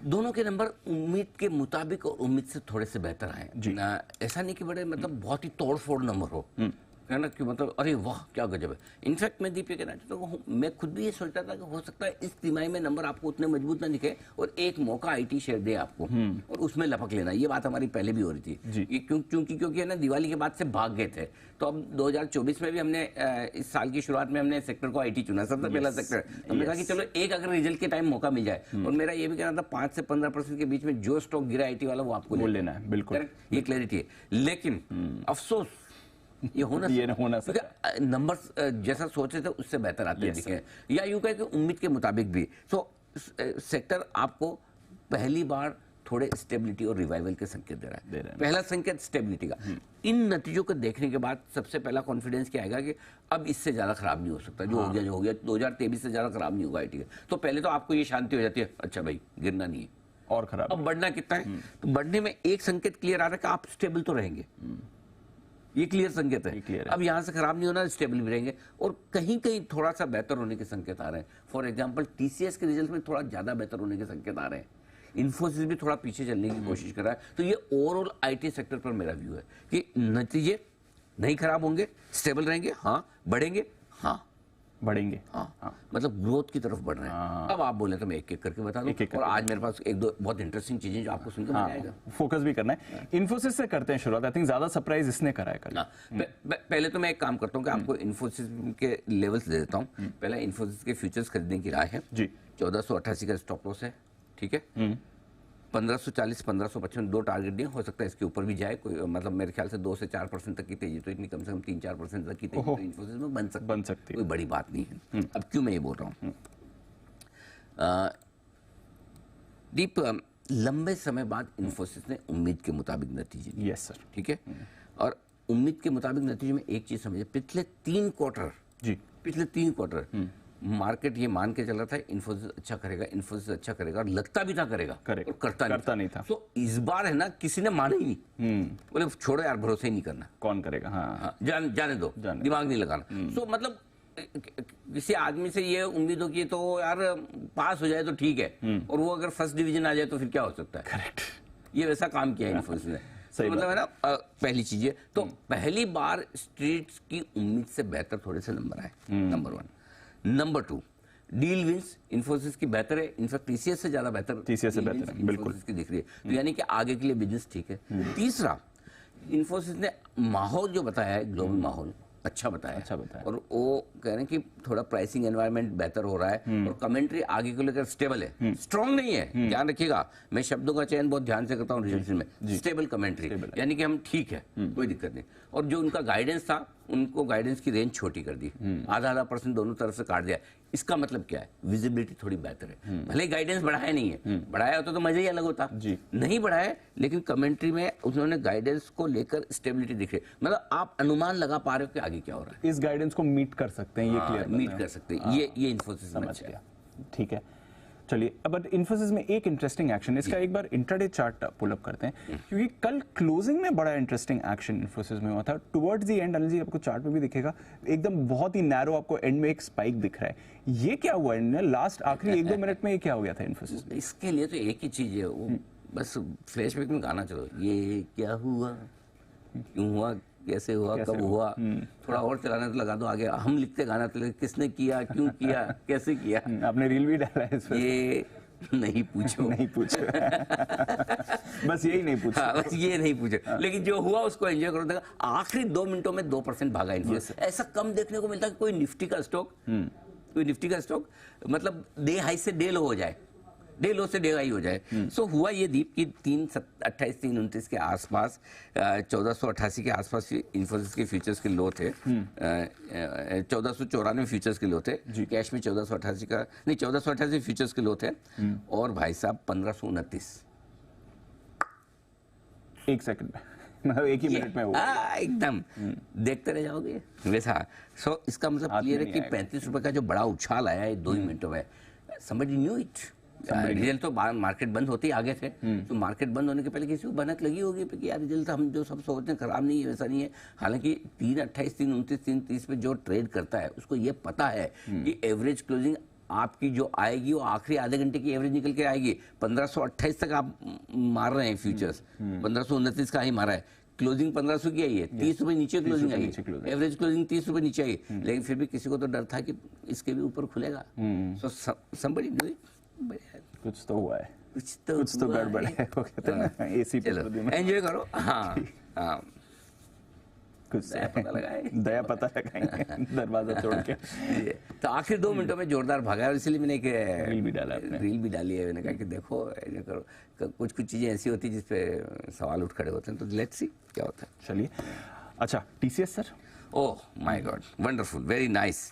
दोनों के नंबर उम्मीद के मुताबिक और उम्मीद से थोड़े से बेहतर आए जी। ऐसा नहीं कि बड़े मतलब बहुत ही तोड़ फोड़ नंबर हो, है ना, कि मतलब अरे वाह क्या गजब है। इनफैक्ट मैं दीप ये कहना चाहता हूँ, मैं खुद भी ये सोचता था कि हो सकता है इस तिमाही में नंबर आपको उतने मजबूत ना दिखे और एक मौका आईटी शेयर दे आपको और उसमें लपक लेना। ये बात हमारी पहले भी हो रही थी कि क्योंकि है ना, दिवाली के बाद से भाग गए थे। तो अब 2024 में भी हमने इस साल की शुरुआत में हमने सेक्टर को आईटी चुना, सबसे पहला सेक्टर। हमने कहा कि चलो एक अगर रिजल्ट के टाइम मौका मिल जाए, और मेरा ये भी कहना था 5 से 15% के बीच में जो स्टॉक गिरा आईटी वाला वो आपको लेना है। बिल्कुल, ये क्लैरिटी है। लेकिन अफसोस ये होना नंबर्स जैसा सोचे थे उससे बेहतर आते दिखे, या यूं कहे कि उम्मीद के मुताबिक भी। सो सेक्टर आपको पहली बार थोड़े स्टेबिलिटी और रिवाइवल के संकेत दे रहा है। पहला संकेत स्टेबिलिटी का। इन नतीजों को देखने के बाद सबसे पहला कॉन्फिडेंस क्या आएगा कि अब इससे ज्यादा खराब नहीं हो सकता। जो हो गया 2023 से ज्यादा खराब नहीं होगा आईटी का। तो पहले तो आपको ये शांति हो जाती है, अच्छा भाई गिरना नहीं है और खराब। अब बढ़ना कितना है, तो बढ़ने में एक संकेत क्लियर आ रहा है कि आप स्टेबल तो रहेंगे, ये क्लियर संकेत है। अब यहां से खराब नहीं होना, स्टेबल भी रहेंगे, और कहीं कहीं थोड़ा सा बेहतर होने के संकेत आ रहे हैं। फॉर एग्जांपल टीसीएस के रिजल्ट में थोड़ा ज्यादा बेहतर होने के संकेत आ रहे हैं। इन्फोसिस भी थोड़ा पीछे चलने की कोशिश कर रहा है। तो ये ओवरऑल आईटी सेक्टर पर मेरा व्यू है कि नतीजे नहीं खराब होंगे, स्टेबल रहेंगे, हाँ बढ़ेंगे, हाँ बढ़ेंगे, हाँ मतलब ग्रोथ की तरफ बढ़ रहे हैं। अब आप बोले तो मैं एक एक करके बता दूं, और आज मेरे पास एक दो बहुत इंटरेस्टिंग चीजें जो आपको सुनकर मजा आएगा। फोकस भी करना है। इन्फोसिस से करते हैं शुरुआत। आई थिंक ज्यादा सरप्राइज इसने करा है कल। पहले तो मैं एक काम करता हूँ कि आपको इन्फोसिस के लेवल्स दे देता हूँ। पहले इन्फोसिस के फ्यूचर्स खरीदने की राय है जी। 1488 का स्टॉप लॉस है, ठीक है। 1540 1555 दो टारगेट दिए, हो सकता है इसके ऊपर भी जाए कोई, मतलब मेरे ख्याल से 2 से 4% तक की तेजी, तो इतनी कम से कम 3-4% तक की तेजी तो इन्फोसिस में बन सकती है, कोई बड़ी बात नहीं है। अब क्यों मैं ये बोल रहा हूँ, दीप लंबे समय बाद इन्फोसिस ने उम्मीद के मुताबिक नतीजे दिए। यस सर, ठीक है। और उम्मीद के मुताबिक नतीजे में एक चीज समझिए, पिछले 3 क्वार्टर मार्केट ये मान के चल रहा था इन्फोसिस अच्छा करेगा, इन्फोसिस अच्छा करेगा, और लगता भी था करेगा और करता नहीं था। तो इस बार है ना, किसी ने माना ही नहीं, बोले छोड़ो यार, भरोसा ही नहीं करना, कौन करेगा, हाँ जाने दो, दिमाग नहीं लगाना। तो मतलब किसी आदमी से ये उम्मीद हो कि तो यार पास हो जाए तो ठीक है, और वो अगर फर्स्ट डिवीजन आ जाए तो फिर क्या हो सकता है। करेक्ट, ये वैसा काम किया है इन्फोसिस ने। तो मतलब है ना, पहली चीज है, तो पहली बार स्ट्रीट की उम्मीद से बेहतर थोड़े से नंबर आए, number 1। Number 2, deal wins Infosys की बेहतर है, इनफैक्ट टीसीएस से ज्यादा बेहतर, टीसीएस से बेहतर है, बिल्कुल की दिख रही है। तो यानी कि आगे के लिए बिजनेस ठीक है। तीसरा, इन्फोसिस ने माहौल जो बताया है, ग्लोबल माहौल अच्छा बताया, और वो कह रहे हैं कि थोड़ा प्राइसिंग एनवायरनमेंट बेहतर हो रहा है, और कमेंट्री आगे को लेकर स्टेबल है, स्ट्रांग नहीं है। ध्यान रखिएगा, मैं शब्दों का चयन बहुत ध्यान से करता हूँ रिजल्ट में। स्टेबल कमेंट्री यानी कि हम ठीक है, कोई दिक्कत नहीं। और जो उनका गाइडेंस था, उनको गाइडेंस की रेंज छोटी कर दी, आधा % दोनों तरफ से काट दिया। इसका मतलब क्या है, विजिबिलिटी थोड़ी बेहतर है। भले गाइडेंस बढ़ाया नहीं है, बढ़ाया होता तो मजा ही अलग होता, नहीं बढ़ाया, लेकिन कमेंट्री में उन्होंने गाइडेंस को लेकर स्टेबिलिटी दिख रही है। मतलब आप अनुमान लगा पा रहे हो कि आगे क्या हो रहा है, इस गाइडेंस को मीट कर सकते हैं, ये क्लियर मीट कर सकते हैं। ये इन्फोसिस समझ गया, ठीक है। चलिए, अब इन्फोसिस में एक इंटरेस्टिंग एक्शन, इसका एक बार इंट्राडे चार्ट पुल अप करते हैं, क्योंकि कल क्लोजिंग में बड़ा इंटरेस्टिंग एक्शन इन्फोसिस में हुआ था। Towards the end, Anil ji आपको चार्ट में भी दिखेगा, एकदम बहुत ही नैरो आपको एंड में एक स्पाइक दिख रहा है। ये क्या हुआ लास्ट आखिरी 1-2 मिनट में, ये क्या हो गया था इन्फोसिस में? इसके लिए तो एक ही चीज है, वो बस फ्लैशबैक में गाना चलो, ये क्या हुआ, क्यों हुआ, कैसे हुआ, कब हुआ, थोड़ा और चलाने तो लगा दो आगे। हम लिखते गाना तो किसने किया, क्यों किया, कैसे किया। आपने रील भी डाला है इसमें, ये नहीं पूछो बस यही नहीं पूछो। हाँ, बस ये नहीं पूछो, लेकिन जो हुआ उसको एंजॉय करो। देखा आखिरी 2 मिनटों में 2% भागा इन्फोसिस। ऐसा कम देखने को मिलता है। कोई निफ्टी का स्टॉक मतलब डे हाई से डे लो हो जाए, डे लो से डे हाई हो जाए। सो हुआ ये दीप की 328 329 के आसपास, 1488 के आसपास इन्फोसिस के फ्यूचर्स के लो थे, 1494 फ्यूचर्स के लो थे, कैश में 1488 का नहीं, 1488 फ्यूचर्स के लो थे, और भाई साहब 1529 एक सेकंड में, मतलब एक ही मिनट में हुआ, एकदम देखते रह जाओगे वैसा। सो इसका मतलब क्लियर है कि 35 रुपए का जो बड़ा उछाल आया है 2 ही मिनटों में, समबडी न्यू इट। रिजल्ट तो मार्केट बंद होते ही आगे थे, तो मार्केट बंद होने के पहले किसी को भनक लगी होगी कि यार रिजल्ट हम जो सब सोचते हैं खराब नहीं है, वैसा नहीं है। हालांकि 328 329 330 पे जो ट्रेड करता है उसको ये पता है कि एवरेज क्लोजिंग आपकी जो आएगी वो आखिरी आधे घंटे की एवरेज निकल के आएगी। 1528 तक आप मार रहे हैं फ्यूचर्स, 1529 का ही मारा है, क्लोजिंग 1500 की आई है, 30 रुपए नीचे क्लोजिंग आई है, एवरेज क्लोजिंग 30 रुपए नीचे आई, लेकिन फिर भी किसी को तो डर था कि इसके भी ऊपर खुलेगा। सो somebody do it। कुछ तो हुआ है, कुछ तो गड़बड़ है, वो कहते हैं ना एसी पे एंजॉय करो। हाँ हाँ, कुछ दया पता लगाएंगे दरवाजा तोड़ के। तो आखिर 2 मिनटों में जोरदार भागा और इसलिए मैंने एक रील भी डाला है। मैंने कहा कि देखो ये करो, कुछ चीजें ऐसी होती है जिसपे सवाल उठ खड़े होते हैं, तो लेट्स सी क्या होता है। चलिए, अच्छा TCS sir. Oh my God, wonderful, very nice.